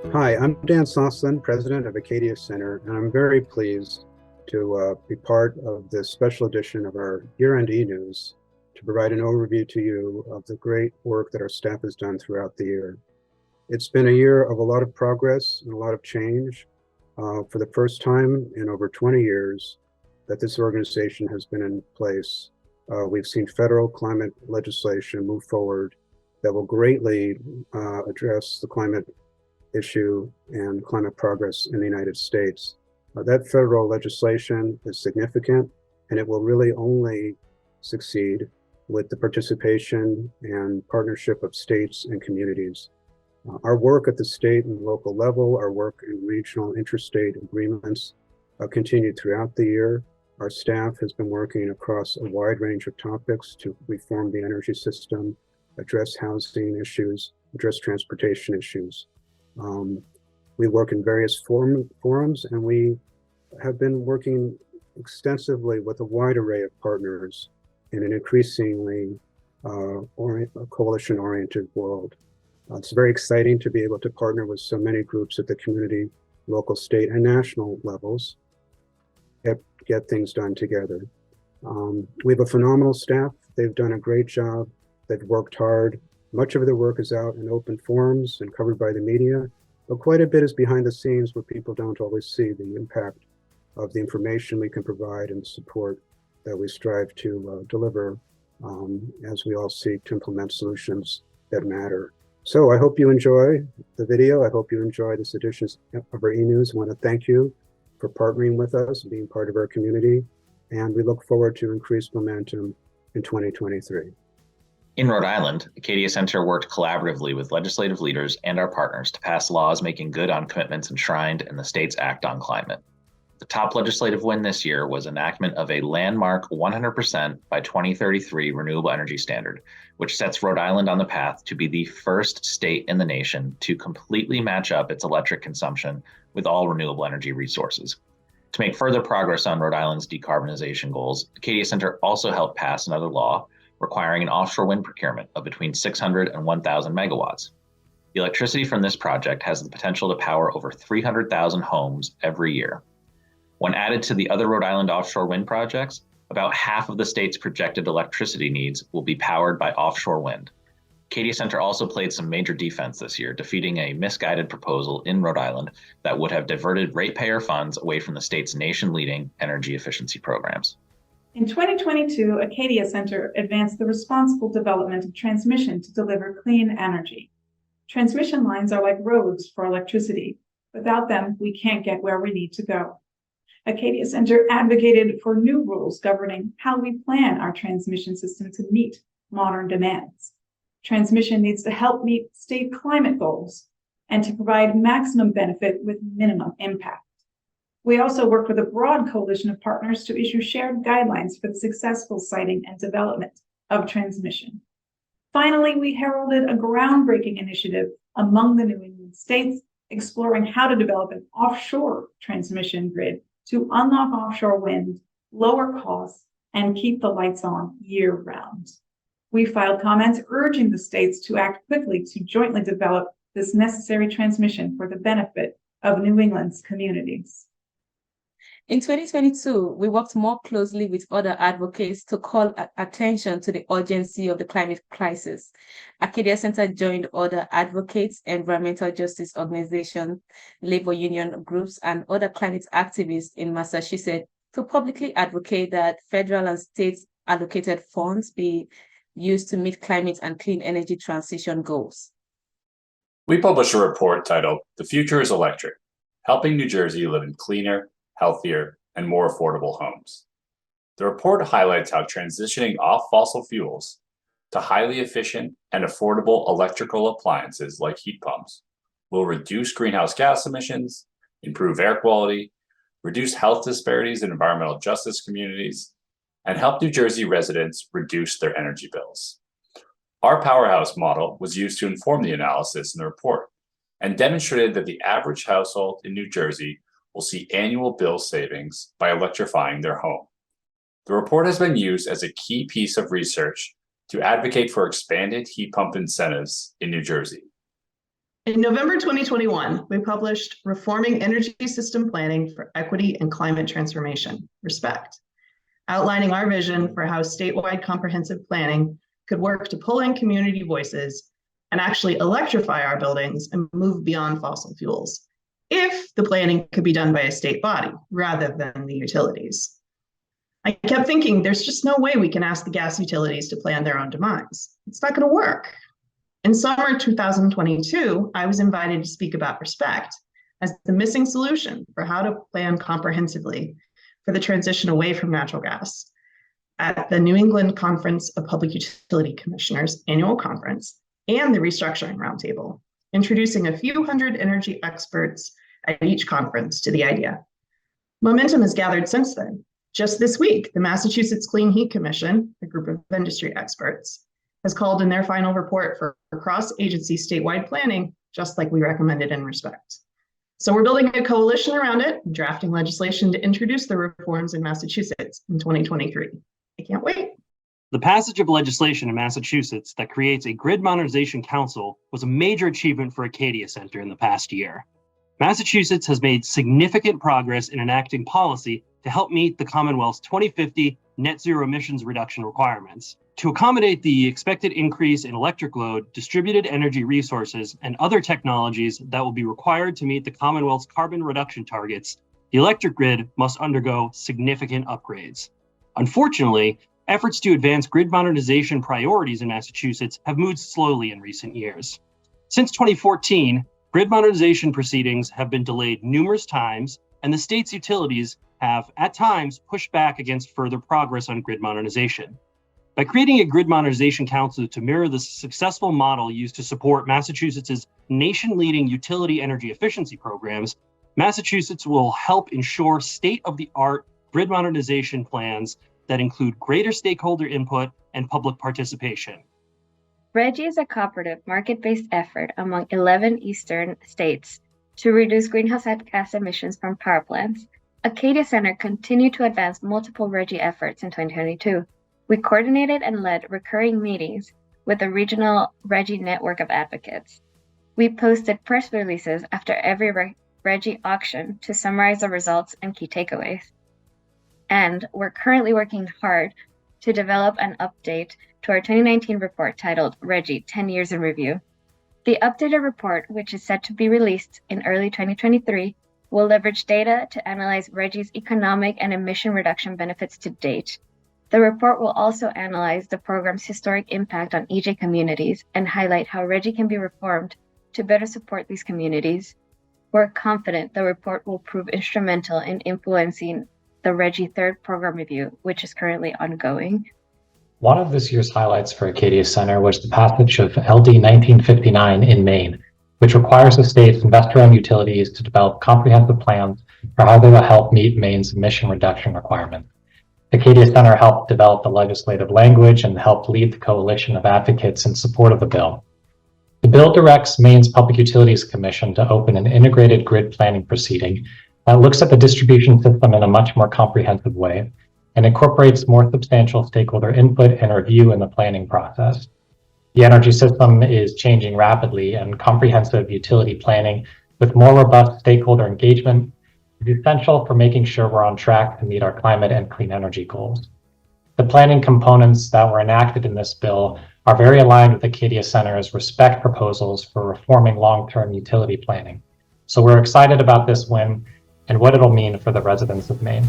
Hi, I'm Dan Sosslin, president of Acadia Center, and I'm very pleased to be part of this special edition of our year-end e-news to provide an overview to you of the great work that our staff has done throughout the year. It's been a year of a lot of progress and a lot of change. For the first time in over 20 years that this organization has been in place, we've seen federal climate legislation move forward that will greatly address the climate issue and climate progress in the United States. That federal legislation is significant, and it will really only succeed with the participation and partnership of states and communities. Our work at the state and local level, our work in regional interstate agreements continued throughout the year. Our staff has been working across a wide range of topics to reform the energy system, address housing issues, address transportation issues. Um, we work in various forums, and we have been working extensively with a wide array of partners in an increasingly coalition-oriented world. It's very exciting to be able to partner with so many groups at the community, local, state, and national levels, get things done together. We have a phenomenal staff. They've done a great job. They've worked hard. Much of their work is out in open forums and covered by the media, but quite a bit is behind the scenes where people don't always see the impact of the information we can provide and the support that we strive to deliver as we all seek to implement solutions that matter. So I hope you enjoy the video. I hope you enjoy this edition of our e-news. I want to thank you for partnering with us, being part of our community, and we look forward to increased momentum in 2023. In Rhode Island, Acadia Center worked collaboratively with legislative leaders and our partners to pass laws making good on commitments enshrined in the state's Act on Climate. The top legislative win this year was enactment of a landmark 100% by 2033 renewable energy standard, which sets Rhode Island on the path to be the first state in the nation to completely match up its electric consumption with all renewable energy resources. To make further progress on Rhode Island's decarbonization goals, Acadia Center also helped pass another law requiring an offshore wind procurement of between 600 and 1,000 megawatts. The electricity from this project has the potential to power over 300,000 homes every year. When added to the other Rhode Island offshore wind projects, about half of the state's projected electricity needs will be powered by offshore wind. Acadia Center also played some major defense this year, defeating a misguided proposal in Rhode Island that would have diverted ratepayer funds away from the state's nation-leading energy efficiency programs. In 2022, Acadia Center advanced the responsible development of transmission to deliver clean energy. Transmission lines are like roads for electricity. Without them, we can't get where we need to go. Acadia Center advocated for new rules governing how we plan our transmission system to meet modern demands. Transmission needs to help meet state climate goals and to provide maximum benefit with minimum impact. We also worked with a broad coalition of partners to issue shared guidelines for the successful siting and development of transmission. Finally, we heralded a groundbreaking initiative among the New England states exploring how to develop an offshore transmission grid to unlock offshore wind, lower costs, and keep the lights on year-round. We filed comments urging the states to act quickly to jointly develop this necessary transmission for the benefit of New England's communities. In 2022, we worked more closely with other advocates to call attention to the urgency of the climate crisis. Acadia Center joined other advocates, environmental justice organizations, labor union groups, and other climate activists in Massachusetts to publicly advocate that federal and state allocated funds be used to meet climate and clean energy transition goals. We published a report titled "The Future is Electric: Helping New Jersey Live in Cleaner, Healthier, and More Affordable Homes." The report highlights how transitioning off fossil fuels to highly efficient and affordable electrical appliances like heat pumps will reduce greenhouse gas emissions, improve air quality, reduce health disparities in environmental justice communities, and help New Jersey residents reduce their energy bills. Our powerhouse model was used to inform the analysis in the report and demonstrated that the average household in New Jersey will see annual bill savings by electrifying their home. The report has been used as a key piece of research to advocate for expanded heat pump incentives in New Jersey. In November 2021, we published Reforming Energy System Planning for Equity and Climate Transformation, RESPECT, outlining our vision for how statewide comprehensive planning could work to pull in community voices and actually electrify our buildings and move beyond fossil fuels, if the planning could be done by a state body rather than the utilities. I kept thinking, there's just no way we can ask the gas utilities to plan their own demise. It's not going to work. In summer 2022, I was invited to speak about RESPECT as the missing solution for how to plan comprehensively for the transition away from natural gas at the New England Conference of Public Utility Commissioners annual conference and the Restructuring Roundtable, introducing a few hundred energy experts at each conference to the idea. Momentum has gathered since then. Just this week, the Massachusetts Clean Heat Commission, a group of industry experts, has called in their final report for cross-agency statewide planning, just like we recommended in RESPECT. So we're building a coalition around it, drafting legislation to introduce the reforms in Massachusetts in 2023. I can't wait. The passage of legislation in Massachusetts that creates a Grid Modernization Council was a major achievement for Acadia Center in the past year. Massachusetts has made significant progress in enacting policy to help meet the Commonwealth's 2050 net zero emissions reduction requirements. To accommodate the expected increase in electric load, distributed energy resources, and other technologies that will be required to meet the Commonwealth's carbon reduction targets, the electric grid must undergo significant upgrades. Unfortunately, efforts to advance grid modernization priorities in Massachusetts have moved slowly in recent years. Since 2014, grid modernization proceedings have been delayed numerous times, and the state's utilities have, at times, pushed back against further progress on grid modernization. By creating a Grid Modernization Council to mirror the successful model used to support Massachusetts' nation-leading utility energy efficiency programs, Massachusetts will help ensure state-of-the-art grid modernization plans that include greater stakeholder input and public participation. RGGI is a cooperative, market-based effort among 11 eastern states to reduce greenhouse gas emissions from power plants. Acadia Center continued to advance multiple RGGI efforts in 2022. We coordinated and led recurring meetings with the regional RGGI network of advocates. We posted press releases after every RGGI auction to summarize the results and key takeaways. And we're currently working hard to develop an update to our 2019 report titled RGGI 10 Years in Review. The updated report, which is set to be released in early 2023, will leverage data to analyze RGGI's economic and emission reduction benefits to date. The report will also analyze the program's historic impact on EJ communities and highlight how RGGI can be reformed to better support these communities. We're confident the report will prove instrumental in influencing the RGGI third program review, which is currently ongoing. One of this year's highlights for Acadia Center was the passage of LD 1959 in Maine, which requires the state's investor-owned utilities to develop comprehensive plans for how they will help meet Maine's emission reduction requirements. Acadia Center helped develop the legislative language and helped lead the coalition of advocates in support of the bill. The bill directs Maine's Public Utilities Commission to open an integrated grid planning proceeding that looks at the distribution system in a much more comprehensive way and incorporates more substantial stakeholder input and review in the planning process. The energy system is changing rapidly, and comprehensive utility planning with more robust stakeholder engagement is essential for making sure we're on track to meet our climate and clean energy goals. The planning components that were enacted in this bill are very aligned with Acadia Center's RESPECT proposals for reforming long-term utility planning. So we're excited about this win and what it'll mean for the residents of Maine.